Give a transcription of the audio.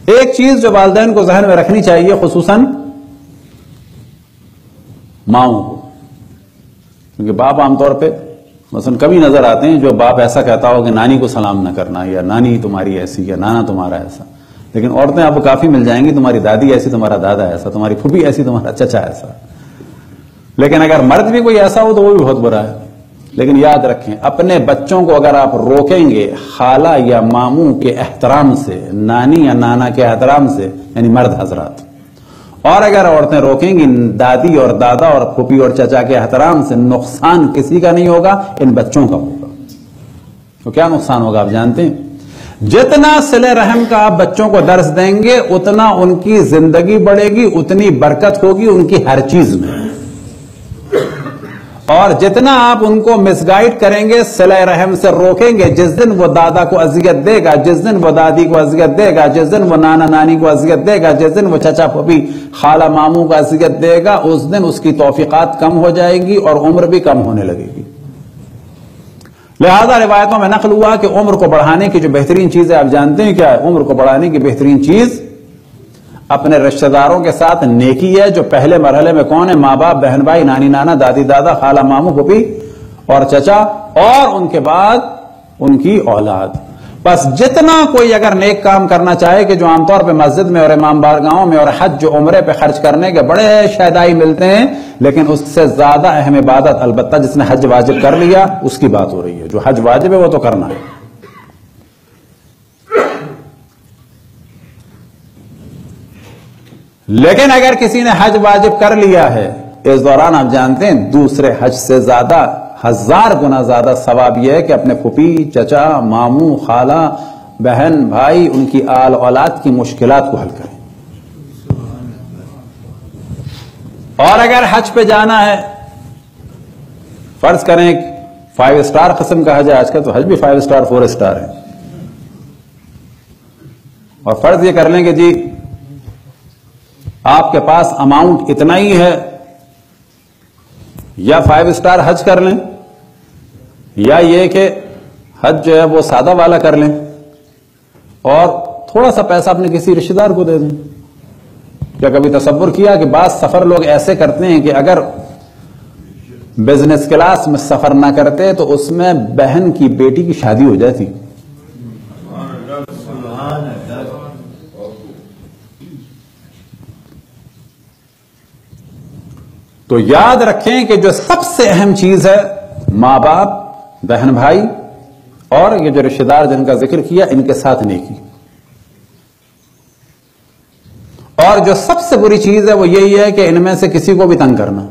ایک چیز جو والدین کو ذہن میں رکھنی چاہیے، خصوصاً ماؤں کو، کیونکہ باپ عام طور پہ مثلا کبھی نظر آتے ہیں جو باپ ایسا کہتا ہو کہ نانی کو سلام نہ کرنا، یا نانی تمہاری ایسی، یا نانا تمہارا ایسا. لیکن عورتیں آپ کو کافی مل جائیں گی، تمہاری دادی ایسی، تمہارا دادا ایسا، تمہاری پھوپھی ایسی، تمہارا چچا ایسا. لیکن اگر مرد بھی کوئی ایسا ہو تو وہ بھی بہت برا ہے. لیکن یاد رکھیں، اپنے بچوں کو اگر آپ روکیں گے خالہ یا ماموں کے احترام سے، نانی یا نانا کے احترام سے، یعنی مرد حضرات، اور اگر عورتیں روکیں گی دادی اور دادا اور پھوپھی اور چچا کے احترام سے، نقصان کسی کا نہیں ہوگا، ان بچوں کا ہوگا. تو کیا نقصان ہوگا آپ جانتے ہیں؟ جتنا صلہ رحم کا آپ بچوں کو درس دیں گے، اتنا ان کی زندگی بڑھے گی، اتنی برکت ہوگی ان کی ہر چیز میں. اور جتنا آپ ان کو مس گائیڈ کریں گے، صلہ رحم سے روکیں گے، جس دن وہ دادا کو اذیت دے گا، جس دن وہ دادی کو اذیت دے گا، جس دن وہ نانا نانی کو اذیت دے گا، جس دن وہ چچا پھوپھی خالہ ماموں کو اذیت دے گا، اس دن اس کی توفیقات کم ہو جائیں گی اور عمر بھی کم ہونے لگے گی. لہذا روایتوں میں نقل ہوا کہ عمر کو بڑھانے کی جو بہترین چیز ہے، آپ جانتے ہیں کیا ہے؟ عمر کو بڑھانے کی بہترین چیز اپنے رشتہ داروں کے ساتھ نیکی ہے. جو پہلے مرحلے میں کون ہے؟ ماں باپ، بہن بھائی، نانی نانا، دادی دادا، خالہ ماموں پھوپھی اور چچا، اور ان کے بعد ان کی اولاد. بس جتنا کوئی اگر نیک کام کرنا چاہے، کہ جو عام طور پہ مسجد میں اور امام بارگاہوں میں اور حج و عمرے پہ خرچ کرنے کے بڑے شیدائی ملتے ہیں، لیکن اس سے زیادہ اہم عبادت البتہ جس نے حج واجب کر لیا اس کی بات ہو رہی ہے. جو حج واجب ہے وہ تو کرنا ہے. لیکن اگر کسی نے حج واجب کر لیا ہے، اس دوران آپ جانتے ہیں دوسرے حج سے زیادہ 1000 گنا زیادہ ثواب یہ ہے کہ اپنے پھوپھی، چچا، ماموں، خالہ، بہن، بھائی، ان کی آل اولاد کی مشکلات کو حل کریں. اور اگر حج پہ جانا ہے، فرض کریں 5 اسٹار قسم کا حج ہے، آج کل تو حج بھی 5 اسٹار 4 اسٹار ہے، اور فرض یہ کر لیں کہ جی آپ کے پاس اماؤنٹ اتنا ہی ہے، یا 5 اسٹار حج کر لیں، یا یہ کہ حج جو ہے وہ سادہ والا کر لیں اور تھوڑا سا پیسہ اپنے کسی رشتہ دار کو دے دیں. کیا کبھی تصور کیا کہ بعض سفر لوگ ایسے کرتے ہیں کہ اگر بزنس کلاس میں سفر نہ کرتے تو اس میں بہن کی بیٹی کی شادی ہو جاتی. تو یاد رکھیں کہ جو سب سے اہم چیز ہے، ماں باپ، بہن بھائی اور یہ جو رشتہ دار جن کا ذکر کیا، ان کے ساتھ نیکی. اور جو سب سے بری چیز ہے وہ یہی ہے کہ ان میں سے کسی کو بھی تنگ کرنا.